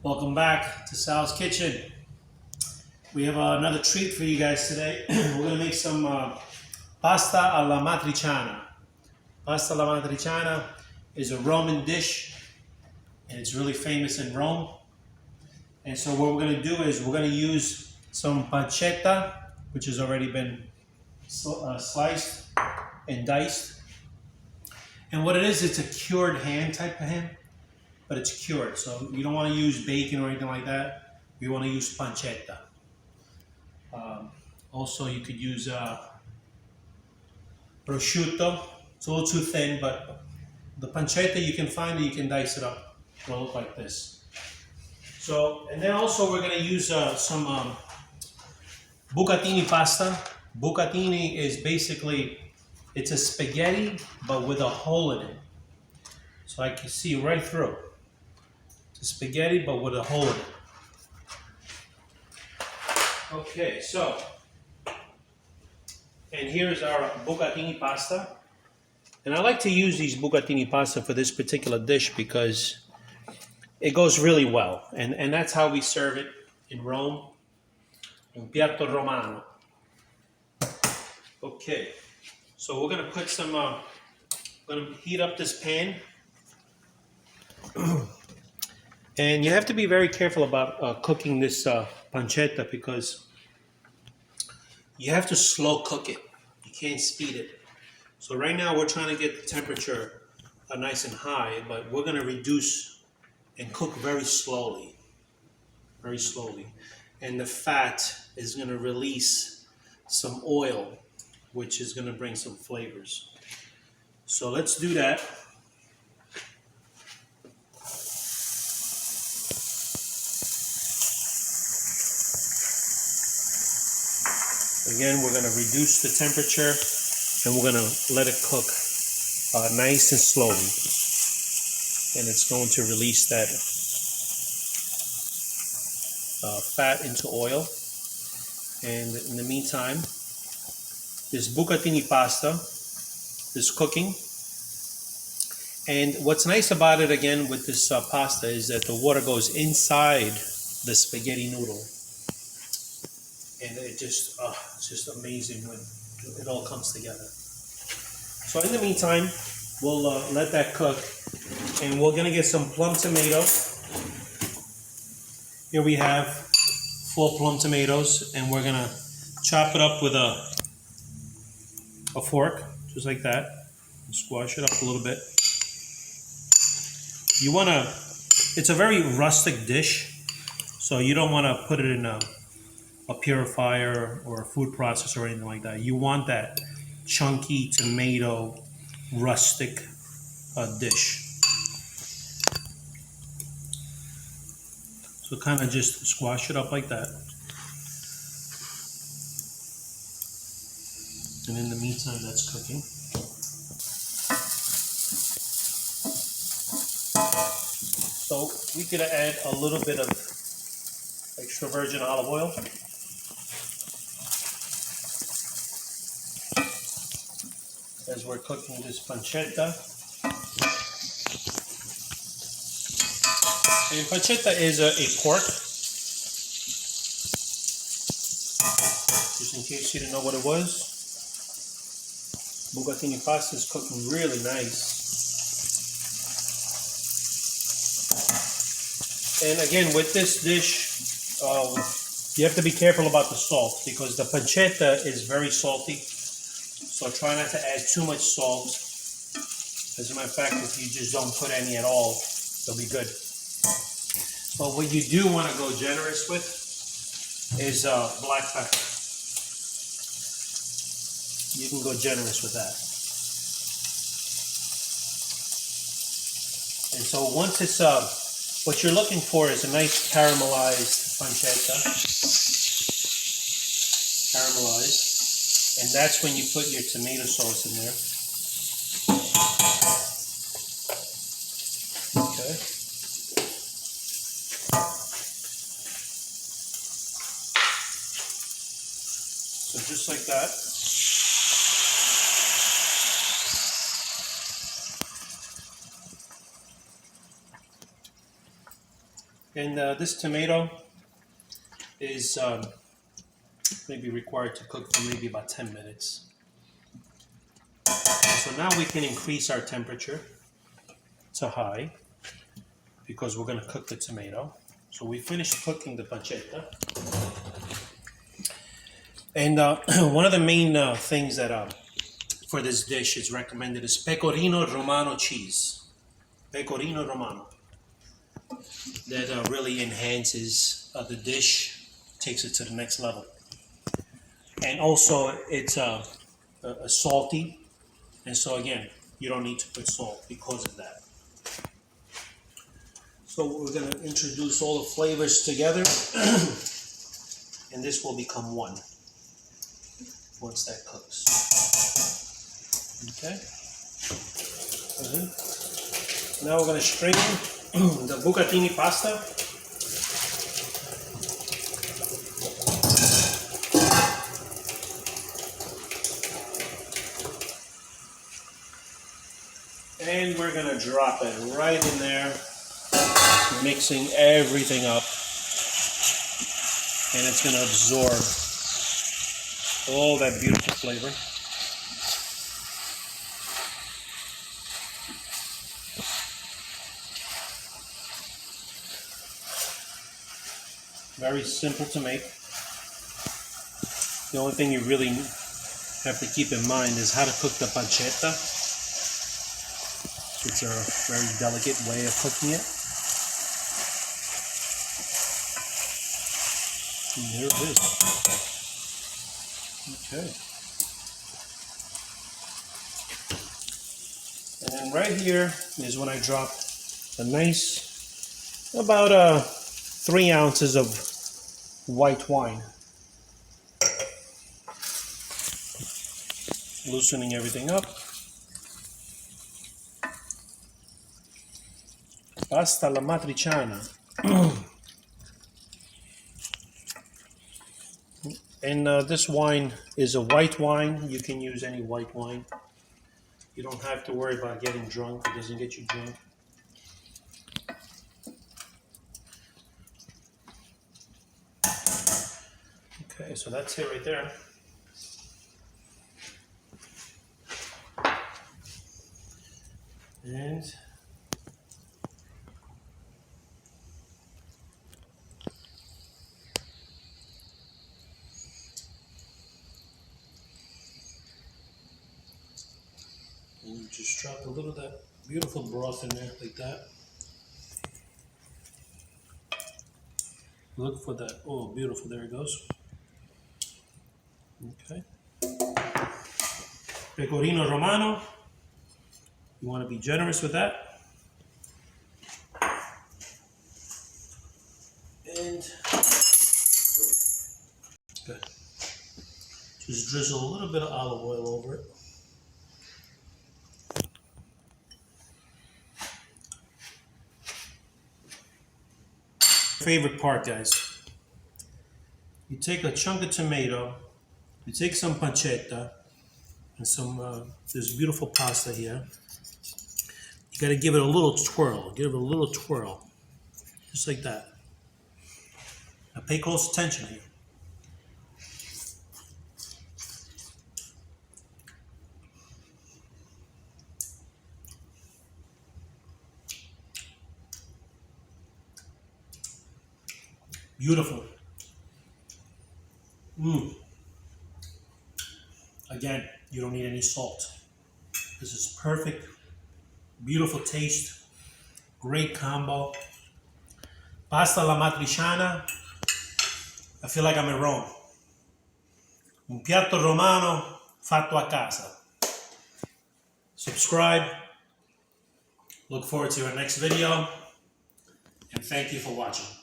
Welcome back to Sal's Kitchen. We have another treat for you guys today. We're going to make some pasta alla matriciana. Pasta alla matriciana is a Roman dish, and it's really famous in Rome. And so what we're going to do is we're going to use some pancetta, which has already been sliced and diced. And what it is, it's a cured ham type of ham, but it's cured. So you don't want to use bacon or anything like that. You want to use pancetta. Also, you could use prosciutto. It's a little too thin, but the pancetta you can find it, you can dice it up. It'll look like this. So, and then also we're going to use some bucatini pasta. Bucatini is basically, it's a spaghetti, but with a hole in it. So I can see right through. It's a spaghetti, but with a hole in it. Okay, so, and here's our bucatini pasta. And I like to use these bucatini pasta for this particular dish because it goes really well. And that's how we serve it in Rome. Un piatto romano. Okay, so we're going to put some, going to heat up this pan. And you have to be very careful about cooking this pancetta because you have to slow cook it. You can't speed it. So right now we're trying to get the temperature nice and high, but we're going to reduce and cook very slowly. Very slowly. And the fat is going to release some oil, which is going to bring some flavors. So let's do that. Again, we're going to reduce the temperature and we're going to let it cook nice and slowly. And it's going to release that fat into oil. And in the meantime, this bucatini pasta is cooking. And what's nice about it, again, with this pasta is that the water goes inside the spaghetti noodle. And it's just amazing when it all comes together. So in the meantime, we'll let that cook. And we're going to get some plum tomato. Here we have 4 plum tomatoes. And we're going to chop it up with a fork, just like that. And squash it up a little bit. You want to, it's a very rustic dish. So you don't want to put it in a purifier or a food processor or anything like that. You want that chunky tomato rustic dish. So kind of just squash it up like that. And in the meantime, that's cooking. So we could add a little bit of extra virgin olive oil. As we're cooking this pancetta. And pancetta is a pork. Just in case you didn't know what it was. Bucatini pasta is cooking really nice. And again, with this dish, you have to be careful about the salt because the pancetta is very salty. So try not to add too much salt. As a matter of fact, if you just don't put any at all, it'll be good. But what you do want to go generous with is black pepper. You can go generous with that. And so once it's, what you're looking for is a nice caramelized pancetta. Caramelized. And that's when you put your tomato sauce in there. Okay. So just like that. And this tomato is maybe required to cook for maybe about 10 minutes. So now we can increase our temperature to high because we're going to cook the tomato. So we finished cooking the pancetta. And one of the main things that for this dish is recommended is pecorino romano cheese. Pecorino romano. That really enhances the dish, takes it to the next level. And also it's salty, and so again, you don't need to put salt because of that. So we're going to introduce all the flavors together, and this will become one once that cooks. Okay. Now we're going to strain the bucatini pasta. And we're going to drop it right in there, mixing everything up. And it's going to absorb all that beautiful flavor. Very simple to make. The only thing you really have to keep in mind is how to cook the pancetta. It's a very delicate way of cooking it. And there it is. Okay. And then right here is when I drop a nice, about 3 ounces of white wine. Loosening everything up. Pasta alla matriciana. And this wine is a white wine. You can use any white wine. You don't have to worry about getting drunk. It doesn't get you drunk. Okay, so that's it right there. And you just drop a little of that beautiful broth in there, like that. Look for that. Oh, beautiful. There it goes. Okay. Pecorino romano. You want to be generous with that. And good. Just drizzle a little bit of olive oil over it. Favorite part, guys. You take a chunk of tomato, you take some pancetta, and some this beautiful pasta here. You got to give it a little twirl. Give it a little twirl, just like that. Now pay close attention here. Beautiful. Again, you don't need any salt. This is perfect. Beautiful taste. Great combo. Pasta alla matriciana. I feel like I'm in Rome. Un piatto romano fatto a casa. Subscribe. Look forward to our next video. And thank you for watching.